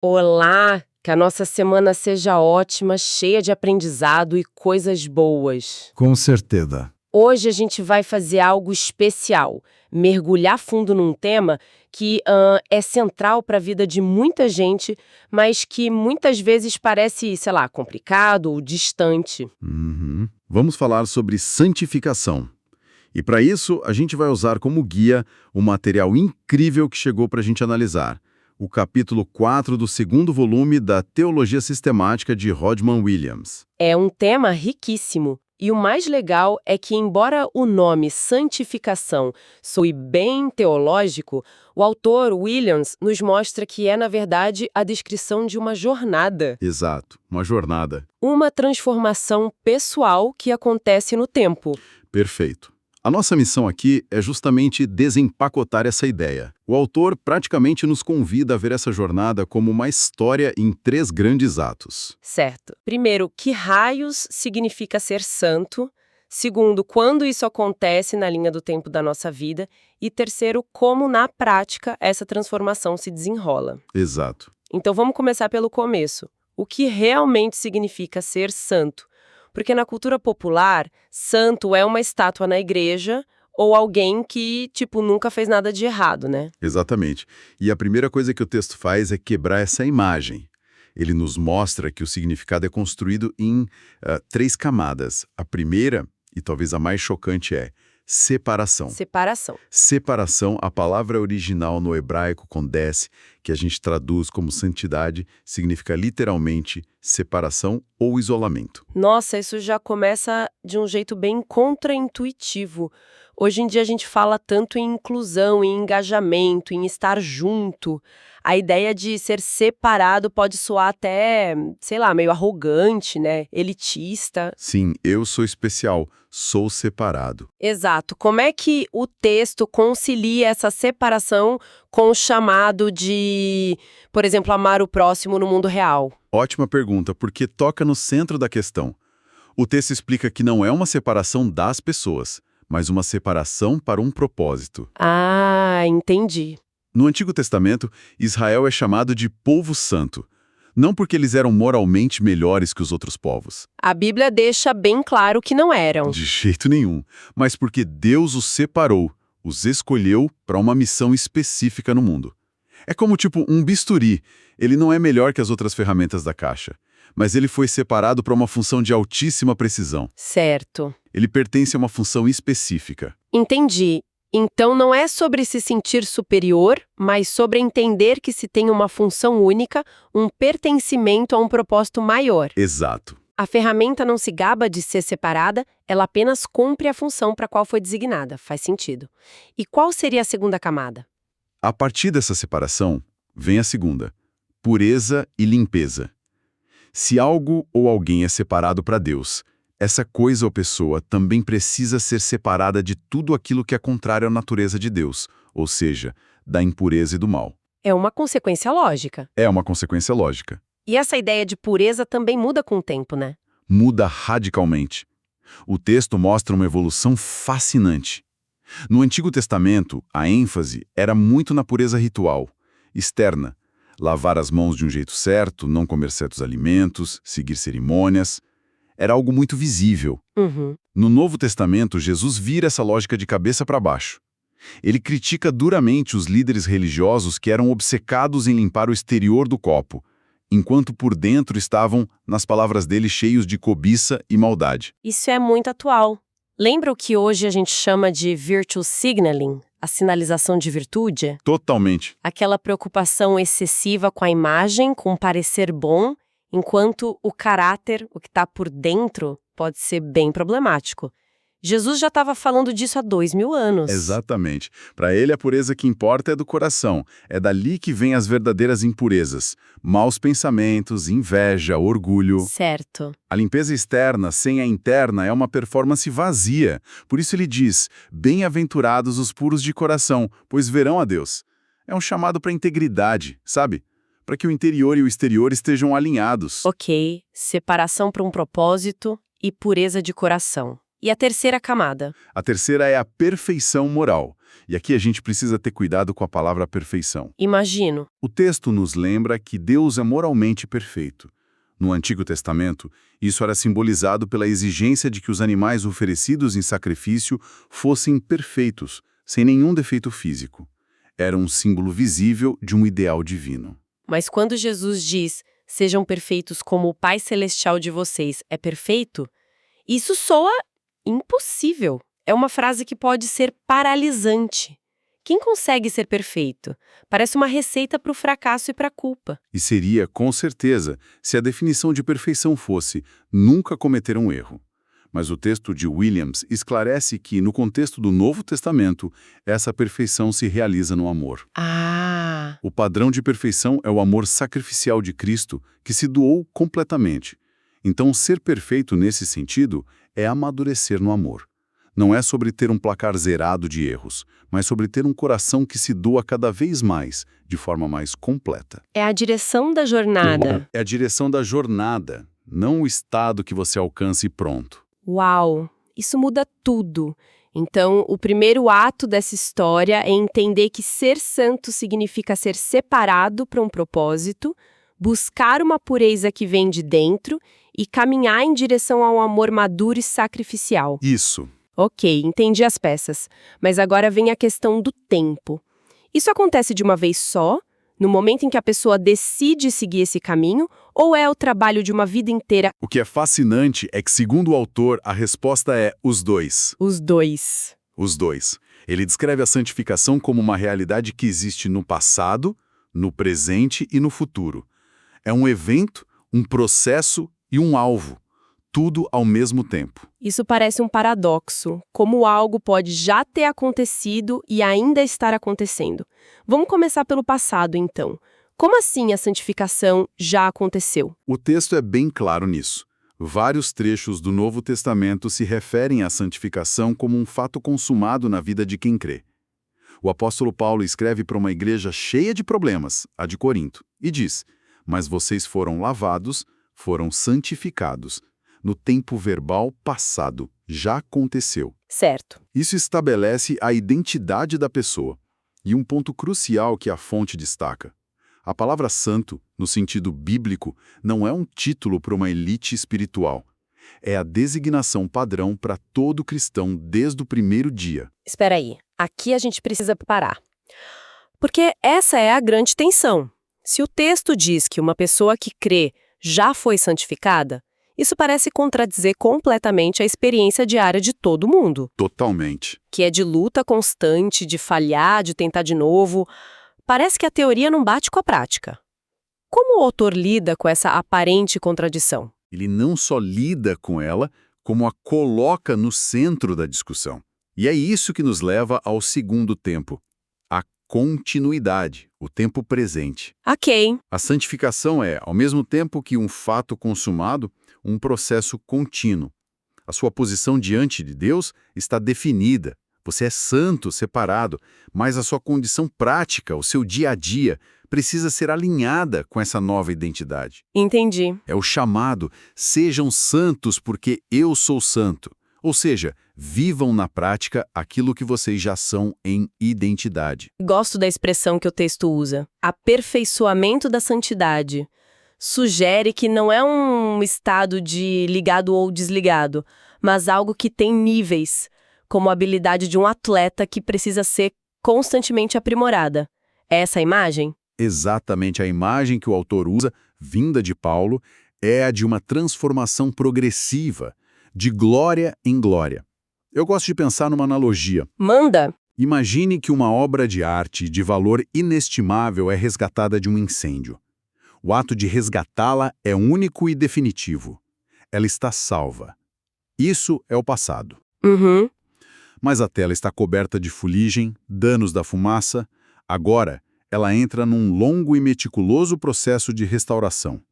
Olá, que a nossa semana seja ótima, cheia de aprendizado e coisas boas. Com certeza. Hoje a gente vai fazer algo especial, mergulhar fundo num tema que é central para a vida de muita gente, mas que muitas vezes parece, sei lá, complicado ou distante. Vamos falar sobre santificação. E para isso, a gente vai usar como guia um material incrível que chegou para a gente analisar. O capítulo 4 do segundo volume da Teologia Sistemática de Hodgman Williams. É um tema riquíssimo. E o mais legal é que, embora o nome santificação soe bem teológico, o autor Williams nos mostra que é, na verdade, a descrição de uma jornada. Exato, uma jornada. Uma transformação pessoal que acontece no tempo. Perfeito. A nossa missão aqui é justamente desempacotar essa ideia. O autor praticamente nos convida a ver essa jornada como uma história em 3 grandes atos. Certo. Primeiro, que raios significa ser santo? Segundo, quando isso acontece na linha do tempo da nossa vida? E terceiro, como na prática essa transformação se desenrola. Exato. Então vamos começar pelo começo. O que realmente significa ser santo? Porque na cultura popular, santo é uma estátua na igreja ou alguém que, nunca fez nada de errado, né? Exatamente. E a primeira coisa que o texto faz é quebrar essa imagem. Ele nos mostra que o significado é construído em 3 camadas. A primeira, e talvez a mais chocante, é separação. Separação. Separação, a palavra original no hebraico "kodesh", que a gente traduz como santidade, significa literalmente separação ou isolamento. Nossa, isso já começa de um jeito bem contraintuitivo. Hoje em dia a gente fala tanto em inclusão, em engajamento, em estar junto. A ideia de ser separado pode soar até, sei lá, meio arrogante, né? Elitista. Sim, eu sou especial, sou separado. Exato. Como é que o texto concilia essa separação com o chamado de, por exemplo, amar o próximo no mundo real? Ótima pergunta, porque toca no centro da questão. O texto explica que não é uma separação das pessoas, mas uma separação para um propósito. Ah, entendi. No Antigo Testamento, Israel é chamado de povo santo, não porque eles eram moralmente melhores que os outros povos. A Bíblia deixa bem claro que não eram. De jeito nenhum, mas porque Deus os separou, os escolheu para uma missão específica no mundo. É como um bisturi, ele não é melhor que as outras ferramentas da caixa, mas ele foi separado para uma função de altíssima precisão. Certo. Ele pertence a uma função específica. Entendi. Então não é sobre se sentir superior, mas sobre entender que se tem uma função única, um pertencimento a um propósito maior. Exato. A ferramenta não se gaba de ser separada, ela apenas cumpre a função para a qual foi designada. Faz sentido. E qual seria a segunda camada? A partir dessa separação, vem a segunda: pureza e limpeza. Se algo ou alguém é separado para Deus, essa coisa ou pessoa também precisa ser separada de tudo aquilo que é contrário à natureza de Deus, ou seja, da impureza e do mal. É uma consequência lógica. É uma consequência lógica. E essa ideia de pureza também muda com o tempo, né? Muda radicalmente. O texto mostra uma evolução fascinante. No Antigo Testamento, a ênfase era muito na pureza ritual, externa. Lavar as mãos de um jeito certo, não comer certos alimentos, seguir cerimônias. Era algo muito visível. No Novo Testamento, Jesus vira essa lógica de cabeça para baixo. Ele critica duramente os líderes religiosos que eram obcecados em limpar o exterior do copo, enquanto por dentro estavam, nas palavras dele, cheios de cobiça e maldade. Isso é muito atual. Lembra o que hoje a gente chama de virtue signaling, a sinalização de virtude? Totalmente. Aquela preocupação excessiva com a imagem, com o parecer bom, enquanto o caráter, o que está por dentro, pode ser bem problemático. Jesus já estava falando disso há 2000 anos. Exatamente. Para ele, a pureza que importa é do coração. É dali que vêm as verdadeiras impurezas. Maus pensamentos, inveja, orgulho. Certo. A limpeza externa, sem a interna, é uma performance vazia. Por isso ele diz: bem-aventurados os puros de coração, pois verão a Deus. É um chamado para integridade, sabe? Para que o interior e o exterior estejam alinhados. Ok, separação para um propósito e pureza de coração. E a terceira camada? A terceira é a perfeição moral. E aqui a gente precisa ter cuidado com a palavra perfeição. Imagino. O texto nos lembra que Deus é moralmente perfeito. No Antigo Testamento, isso era simbolizado pela exigência de que os animais oferecidos em sacrifício fossem perfeitos, sem nenhum defeito físico. Era um símbolo visível de um ideal divino. Mas quando Jesus diz, sejam perfeitos como o Pai Celestial de vocês é perfeito, isso soa impossível. É uma frase que pode ser paralisante. Quem consegue ser perfeito? Parece uma receita para o fracasso e para a culpa. E seria, com certeza, se a definição de perfeição fosse nunca cometer um erro. Mas o texto de Williams esclarece que, no contexto do Novo Testamento, essa perfeição se realiza no amor. Ah! O padrão de perfeição é o amor sacrificial de Cristo, que se doou completamente. Então, ser perfeito nesse sentido é amadurecer no amor. Não é sobre ter um placar zerado de erros, mas sobre ter um coração que se doa cada vez mais, de forma mais completa. É a direção da jornada. É a direção da jornada, não o estado que você alcance e pronto. Uau! Isso muda tudo. Então, o primeiro ato dessa história é entender que ser santo significa ser separado para um propósito, buscar uma pureza que vem de dentro e caminhar em direção a um amor maduro e sacrificial. Isso. Ok, entendi as peças. Mas agora vem a questão do tempo. Isso acontece de uma vez só, no momento em que a pessoa decide seguir esse caminho, ou é o trabalho de uma vida inteira? O que é fascinante é que, segundo o autor, a resposta é os dois. Os dois. Os dois. Ele descreve a santificação como uma realidade que existe no passado, no presente e no futuro. É um evento, um processo e um alvo. Tudo ao mesmo tempo. Isso parece um paradoxo, como algo pode já ter acontecido e ainda estar acontecendo. Vamos começar pelo passado, então. Como assim a santificação já aconteceu? O texto é bem claro nisso. Vários trechos do Novo Testamento se referem à santificação como um fato consumado na vida de quem crê. O apóstolo Paulo escreve para uma igreja cheia de problemas, a de Corinto, e diz: "Mas vocês foram lavados, foram santificados. No tempo verbal passado, já aconteceu." Certo. Isso estabelece a identidade da pessoa. E um ponto crucial que a fonte destaca. A palavra santo, no sentido bíblico, não é um título para uma elite espiritual. É a designação padrão para todo cristão desde o primeiro dia. Espera aí, aqui a gente precisa parar. Porque essa é a grande tensão. Se o texto diz que uma pessoa que crê já foi santificada, isso parece contradizer completamente a experiência diária de todo mundo. Totalmente. Que é de luta constante, de falhar, de tentar de novo. Parece que a teoria não bate com a prática. Como o autor lida com essa aparente contradição? Ele não só lida com ela, como a coloca no centro da discussão. E é isso que nos leva ao segundo tempo, a continuidade, o tempo presente. Ok. A santificação é, ao mesmo tempo que um fato consumado, um processo contínuo. A sua posição diante de Deus está definida. Você é santo, separado, mas a sua condição prática, o seu dia a dia, precisa ser alinhada com essa nova identidade. Entendi. É o chamado, sejam santos porque eu sou santo. Ou seja, vivam na prática aquilo que vocês já são em identidade. Gosto da expressão que o texto usa. Aperfeiçoamento da santidade. Sugere que não é um estado de ligado ou desligado, mas algo que tem níveis, como a habilidade de um atleta que precisa ser constantemente aprimorada. É essa a imagem? Exatamente a imagem que o autor usa, vinda de Paulo, é a de uma transformação progressiva, de glória em glória. Eu gosto de pensar numa analogia. Manda! Imagine que uma obra de arte de valor inestimável é resgatada de um incêndio. O ato de resgatá-la é único e definitivo. Ela está salva. Isso é o passado. Uhum. Mas a tela está coberta de fuligem, danos da fumaça. Agora, ela entra num longo e meticuloso processo de restauração,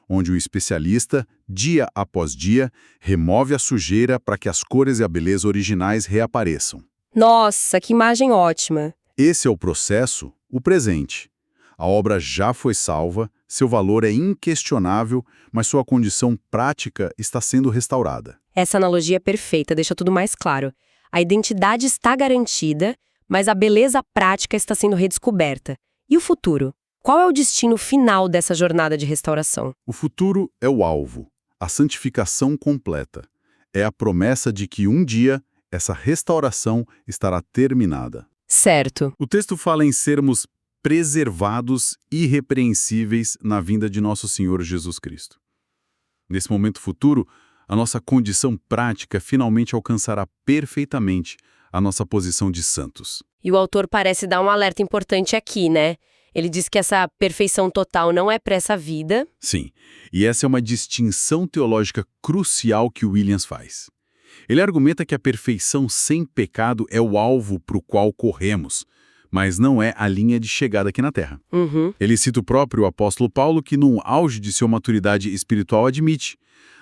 onde o especialista, dia após dia, remove a sujeira para que as cores e a beleza originais reapareçam. Nossa, que imagem ótima! Esse é o processo, o presente. A obra já foi salva, seu valor é inquestionável, mas sua condição prática está sendo restaurada. Essa analogia é perfeita, deixa tudo mais claro. A identidade está garantida, mas a beleza prática está sendo redescoberta. E o futuro? Qual é o destino final dessa jornada de restauração? O futuro é o alvo, a santificação completa. É a promessa de que um dia essa restauração estará terminada. Certo. O texto fala em sermos preservados irrepreensíveis na vinda de nosso Senhor Jesus Cristo. Nesse momento futuro, a nossa condição prática finalmente alcançará perfeitamente a nossa posição de santos. E o autor parece dar um alerta importante aqui, né? Ele diz que essa perfeição total não é para essa vida. Sim, e essa é uma distinção teológica crucial que Williams faz. Ele argumenta que a perfeição sem pecado é o alvo para o qual corremos, mas não é a linha de chegada aqui na Terra. Uhum. Ele cita o próprio apóstolo Paulo que, no auge de sua maturidade espiritual, admite: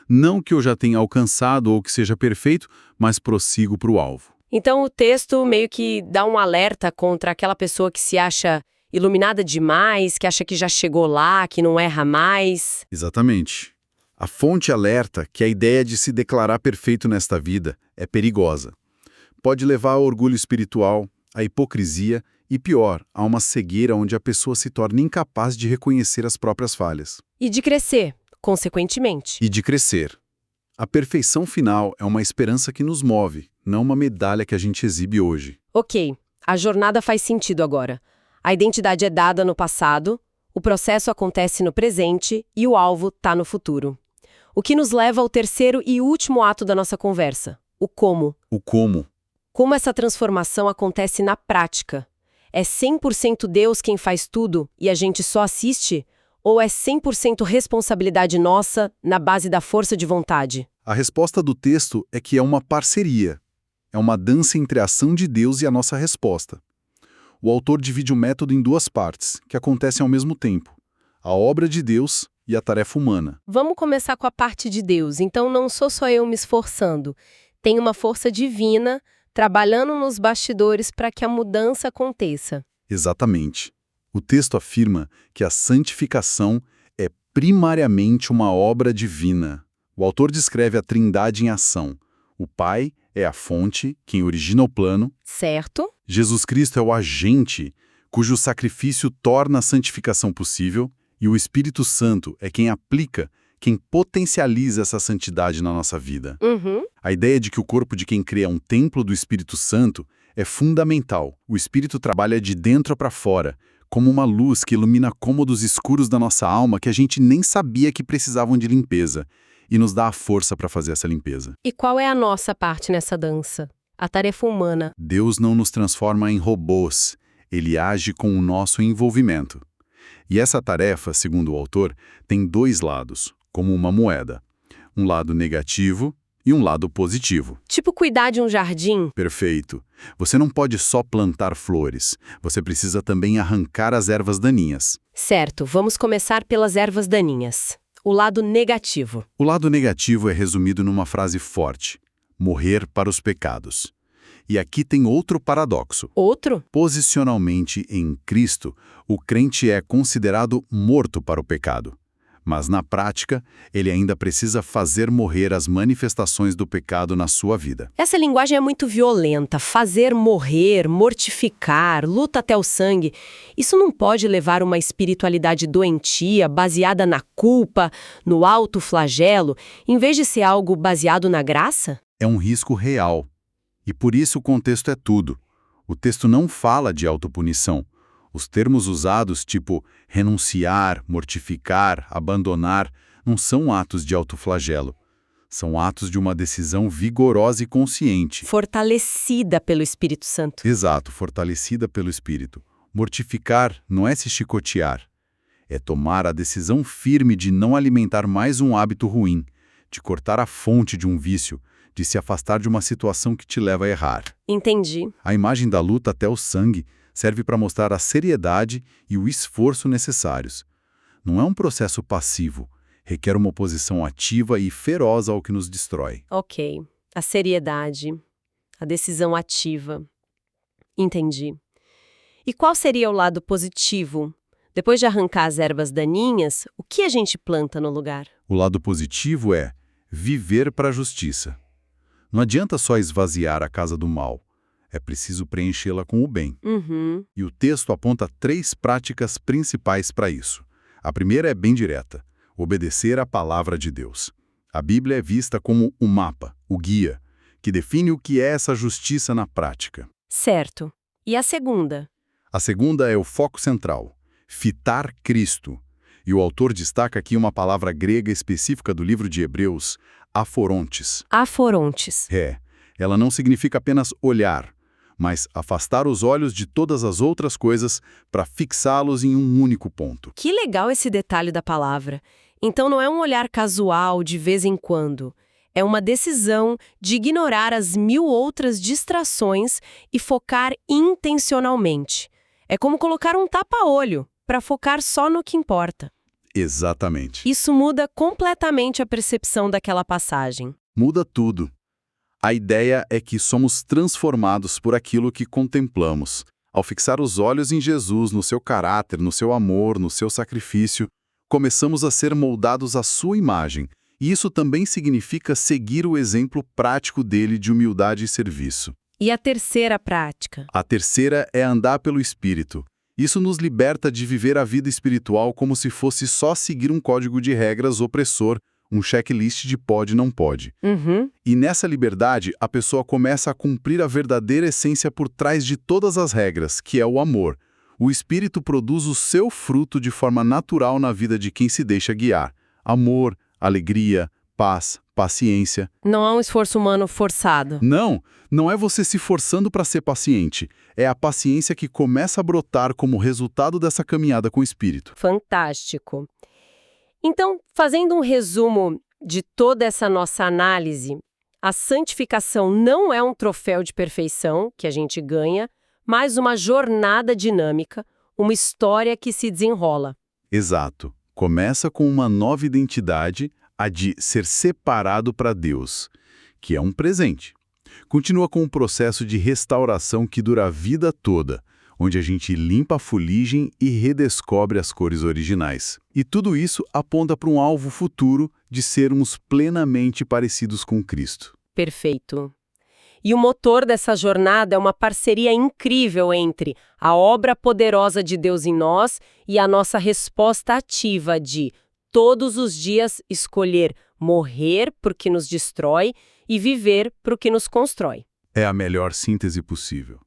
não que eu já tenha alcançado ou que seja perfeito, mas prossigo para o alvo. Então o texto meio que dá um alerta contra aquela pessoa que se acha iluminada demais, que acha que já chegou lá, que não erra mais. Exatamente. A fonte alerta que a ideia de se declarar perfeito nesta vida é perigosa. Pode levar ao orgulho espiritual, à hipocrisia e, pior, a uma cegueira onde a pessoa se torna incapaz de reconhecer as próprias falhas. E de crescer, consequentemente. E de crescer. A perfeição final é uma esperança que nos move, não uma medalha que a gente exibe hoje. Ok, a jornada faz sentido agora. A identidade é dada no passado, o processo acontece no presente e o alvo está no futuro. O que nos leva ao terceiro e último ato da nossa conversa, o como. O como. Como essa transformação acontece na prática? É 100% Deus quem faz tudo e a gente só assiste? Ou é 100% responsabilidade nossa na base da força de vontade? A resposta do texto é que é uma parceria. É uma dança entre a ação de Deus e a nossa resposta. O autor divide o método em duas partes, que acontecem ao mesmo tempo: a obra de Deus e a tarefa humana. Vamos começar com a parte de Deus. Então não sou só eu me esforçando. Tem uma força divina trabalhando nos bastidores para que a mudança aconteça. Exatamente. O texto afirma que a santificação é primariamente uma obra divina. O autor descreve a Trindade em ação. O Pai é a fonte, quem origina o plano. Certo? Jesus Cristo é o agente, cujo sacrifício torna a santificação possível, e o Espírito Santo é quem aplica, quem potencializa essa santidade na nossa vida. Uhum. A ideia de que o corpo de quem crê é um templo do Espírito Santo é fundamental. O Espírito trabalha de dentro para fora, como uma luz que ilumina cômodos escuros da nossa alma que a gente nem sabia que precisavam de limpeza, e nos dá a força para fazer essa limpeza. E qual é a nossa parte nessa dança? A tarefa humana. Deus não nos transforma em robôs, ele age com o nosso envolvimento. E essa tarefa, segundo o autor, tem dois lados, como uma moeda. Um lado negativo e um lado positivo. Tipo cuidar de um jardim? Perfeito. Você não pode só plantar flores, você precisa também arrancar as ervas daninhas. Certo, vamos começar pelas ervas daninhas. O lado negativo. O lado negativo é resumido numa frase forte: morrer para os pecados. E aqui tem outro paradoxo. Outro? Posicionalmente em Cristo, o crente é considerado morto para o pecado. Mas na prática, ele ainda precisa fazer morrer as manifestações do pecado na sua vida. Essa linguagem é muito violenta. Fazer morrer, mortificar, luta até o sangue. Isso não pode levar uma espiritualidade doentia, baseada na culpa, no autoflagelo, em vez de ser algo baseado na graça? É um risco real. E por isso o contexto é tudo. O texto não fala de autopunição. Os termos usados, tipo renunciar, mortificar, abandonar, não são atos de autoflagelo. São atos de uma decisão vigorosa e consciente. Fortalecida pelo Espírito Santo. Exato, fortalecida pelo Espírito. Mortificar não é se chicotear. É tomar a decisão firme de não alimentar mais um hábito ruim, de cortar a fonte de um vício, de se afastar de uma situação que te leva a errar. Entendi. A imagem da luta até o sangue serve para mostrar a seriedade e o esforço necessários. Não é um processo passivo, requer uma oposição ativa e feroz ao que nos destrói. Ok. A seriedade, a decisão ativa. Entendi. E qual seria o lado positivo Depois de arrancar as ervas daninhas, o que a gente planta no lugar? O lado positivo é viver para a justiça. Não adianta só esvaziar a casa do mal. É preciso preenchê-la com o bem. Uhum. E o texto aponta 3 práticas principais para isso. A primeira é bem direta: obedecer à palavra de Deus. A Bíblia é vista como o mapa, o guia, que define o que é essa justiça na prática. Certo. E a segunda? A segunda é o foco central: fitar Cristo. E o autor destaca aqui uma palavra grega específica do livro de Hebreus, aforontes. Aforontes. Ela não significa apenas olhar, mas afastar os olhos de todas as outras coisas para fixá-los em um único ponto. Que legal esse detalhe da palavra. Então não é um olhar casual de vez em quando. É uma decisão de ignorar as 1000 outras distrações e focar intencionalmente. É como colocar um tapa-olho para focar só no que importa. Exatamente. Isso muda completamente a percepção daquela passagem. Muda tudo. A ideia é que somos transformados por aquilo que contemplamos. Ao fixar os olhos em Jesus, no seu caráter, no seu amor, no seu sacrifício, começamos a ser moldados à sua imagem. E isso também significa seguir o exemplo prático dele de humildade e serviço. E a terceira prática? A terceira é andar pelo Espírito. Isso nos liberta de viver a vida espiritual como se fosse só seguir um código de regras opressor, um checklist de pode e não pode. Uhum. E nessa liberdade, a pessoa começa a cumprir a verdadeira essência por trás de todas as regras, que é o amor. O Espírito produz o seu fruto de forma natural na vida de quem se deixa guiar. Amor, alegria, paz, paciência. Não há um esforço humano forçado. Não é você se forçando para ser paciente. É a paciência que começa a brotar como resultado dessa caminhada com o Espírito. Fantástico. Então, fazendo um resumo de toda essa nossa análise, a santificação não é um troféu de perfeição que a gente ganha, mas uma jornada dinâmica, uma história que se desenrola. Exato. Começa com uma nova identidade, a de ser separado para Deus, que é um presente. Continua com um processo de restauração que dura a vida toda, onde a gente limpa a fuligem e redescobre as cores originais. E tudo isso aponta para um alvo futuro de sermos plenamente parecidos com Cristo. Perfeito. E o motor dessa jornada é uma parceria incrível entre a obra poderosa de Deus em nós e a nossa resposta ativa de, todos os dias, escolher morrer por que nos destrói e viver por que nos constrói. É a melhor síntese possível.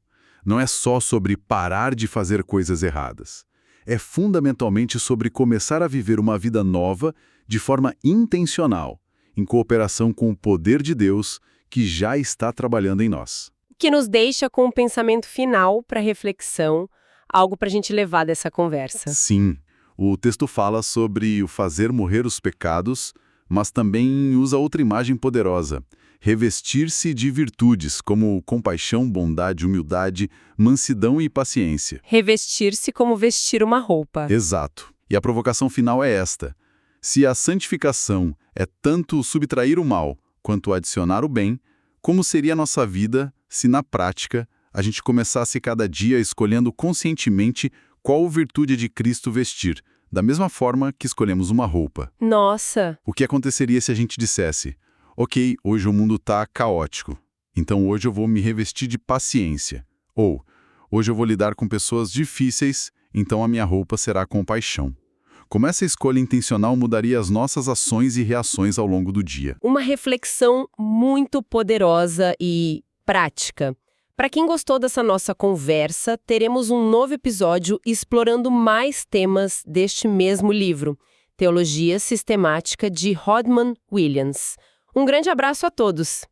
Não é só sobre parar de fazer coisas erradas. É fundamentalmente sobre começar a viver uma vida nova de forma intencional, em cooperação com o poder de Deus que já está trabalhando em nós. Que nos deixa com um pensamento final para reflexão, algo para a gente levar dessa conversa. Sim, o texto fala sobre o fazer morrer os pecados, mas também usa outra imagem poderosa: revestir-se de virtudes como compaixão, bondade, humildade, mansidão e paciência. Revestir-se como vestir uma roupa. Exato. E a provocação final é esta: se a santificação é tanto subtrair o mal quanto adicionar o bem, como seria a nossa vida se, na prática, a gente começasse cada dia escolhendo conscientemente qual virtude de Cristo vestir, da mesma forma que escolhemos uma roupa? Nossa! O que aconteceria se a gente dissesse: ok, hoje o mundo está caótico, então hoje eu vou me revestir de paciência. Ou, hoje eu vou lidar com pessoas difíceis, então a minha roupa será compaixão. Como essa escolha intencional mudaria as nossas ações e reações ao longo do dia? Uma reflexão muito poderosa e prática. Para quem gostou dessa nossa conversa, teremos um novo episódio explorando mais temas deste mesmo livro, Teologia Sistemática, de Hodgman Williams. Um grande abraço a todos!